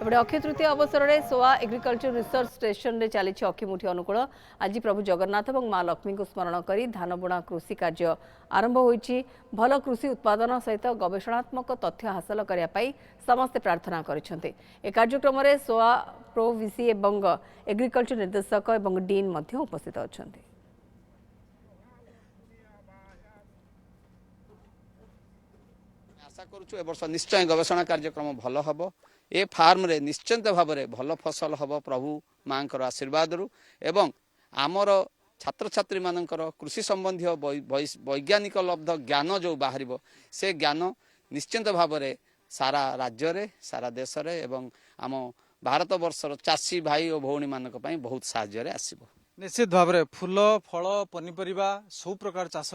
एपटे अक्षय तृतीय अवसर में सोआ एग्रिकल्चर रिसर्च स्टेशन में चली अक्षिमुठी अनुकूल आज प्रभु जगन्नाथ और माँ लक्ष्मी को स्मरण कर धान बुणा कृषि कार्य आरंभ होइछि। भल कृषि उत्पादन सहित गवेषणात्मक तथ्य हासिल करने समस्ते प्रार्थना करिसेंते। ए कार्यक्रम में सोआ प्रो वीसी एवं एग्रिकल्चर निर्देशक और डीन मध्य उपस्थित अछंते। आशा करूँ ए वर्ष निश्चय गवेषणा कार्यक्रम भल हम ए फार्म रे निश्चिंत भाव में भल फसल हम प्रभु माँ आशीर्वाद एवं आमर छात्र छात्री मानकर कृषि संबंधी वैज्ञानिक लब्ध ज्ञान जो बाहर से ज्ञान निश्चिंत भाव में सारा राज्य रे सारा देश रे एवं आम भारत वर्षर चाषी भाई और भौणी मानक पई बहुत साहाय्य आसीबो। निश्चित भाव में फूल फल पनीपरिया सब प्रकार चाष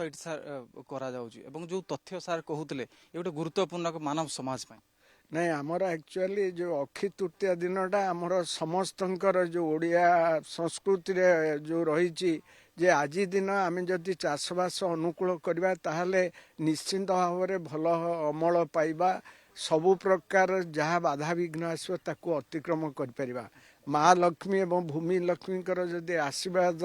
करा जो तथ्य सार कहते ये गोटे गुरुत्वपूर्ण मानव समाज में नहीं आमर एक्चुअली जो अक्षय तृतीय दिनटा आमर समस्तंकर जो ओडिया संस्कृति रे जो रही जे आज दिन आम जदि चाषबास अनुकूल करवा ताहले निश्चिंत भाव में भल अमल पाइबा सबु प्रकार जहाँ बाधा विघ्न आसो ताकू अतिक्रम कर माँ लक्ष्मी एवं भूमि लक्ष्मी जदि आशीर्वाद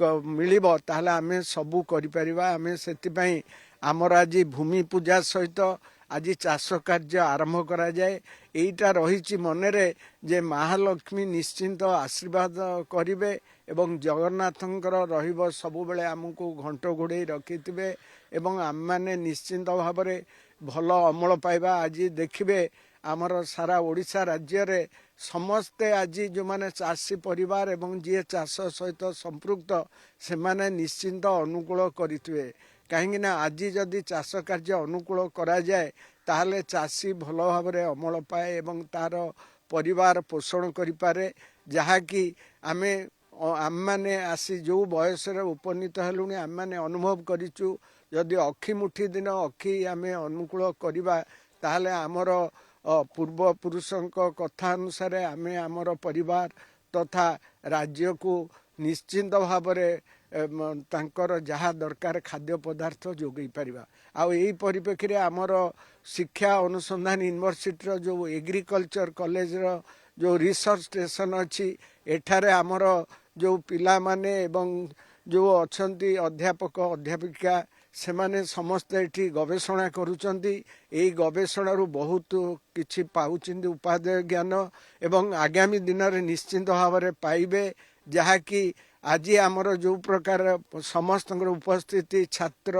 मिलिबो ताहले आमे सबू करिपरिबा। आमे सेतिपई आमर आज भूमि पूजा सहित आज चाष कार्य आरंभ करा जाए एटा रही मनरे जे महालक्ष्मी निश्चिंत आशीर्वाद करिवे एवं जगन्नाथंकर रहिबो सबु बेले आमको घंट घोड़े रखिथिबे एवं आम माने निश्चिंत भाव में भल अमल पाइबा। आज देखिबे आमर सारा ओडिशा राज्य रे समस्ते आज जो माने चाषी परिवार एवं जी चाष सहित संपृक्त से माने निश्चिंत अनुकूल करिथिबे कहीं आज जदि चाष कार्य अनुकूल करा जाए ताहले चाषी भल भाव में अमल पाए एवं तार परिवार पोषण करिपारे जहाँकि आमे आम माने आसी जो बयस उपनीत हेलु आम माने अनुभव करिचु जदि अक्षी मुठी दिन अक्षी आमे अनुकूल करिबा ताहले आमर पूर्व पुरुषों कथा अनुसार आमे आमर परिवार तथा राज्य को निश्चिंत भाव में तांकर जहाँ दरकार खाद्य पदार्थ जोगई पारिबा। आउ एई परिप्रेक्षी आमर शिक्षा अनुसंधान यूनिवर्सिटी जो एग्रीकल्चर कॉलेज जो रिसर्च स्टेशन अच्छी एठारे आमर जो पिला माने एवं जो अच्छी अध्यापक अध्यापिका से माने समस्त एठी गवेषणा करुचंती। एई गवेषणा रू बहुत किछि पाउचिंदी उपादेय ज्ञान एवं आगामी दिन रे निश्चिंत भाव में पाइबे जहाँ कि आज आमर जो प्रकार समस्त उपस्थिति छात्र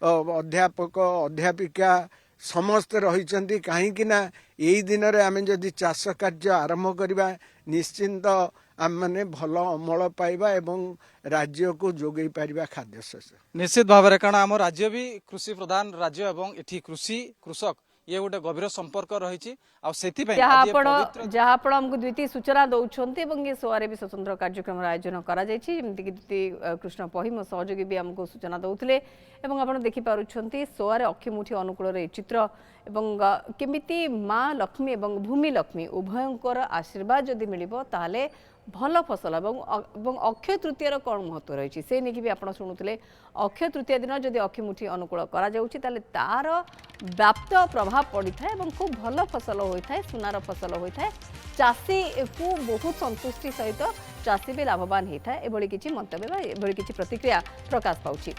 अध्यापक अध्यापिका समस्त रही कहीं यही दिन में आम जदि चाष कार्य आरंभ करवा निश्चिंत आम मैंने भल अमल पाइबा एवं राज्य को जोगई पारिबा खाद्य शस्य। निश्चित भाव में कारण आम राज्य भी कृषि प्रधान राज्य एवं एठी कृषि कृषक ये गोटे गभीर संपर्क रही जहाँ आमको द्वितीय सूचना दौरान ये सोआरे भी स्वतंत्र कार्यक्रम आयोजन करमती कृष्ण पही मो सहयोगी भी आमको सूचना दौले आप देखिपुंट सोआरे अक्षिमुठी अनुकूल चित्र केमिति माँ लक्ष्मी और भूमि लक्ष्मी उभयंकर आशीर्वाद जदि मिल ताहले भल फसल और अक्षय तृतीय कौन महत्व रही से नहीं भी आप शुणुते अक्षय तृतीय दिन जदि अक्षिमुठी अनुकूल कर तार व्याप्त प्रभाव पड़ी था खूब भल फसल होता है सुनार फसल होता है चाषी को बहुत संतुष्टि सहित चाषी भी लाभवान होता है। एभली किछि मंतव्य एभली किछि प्रतिक्रिया प्रकाश पाउछि।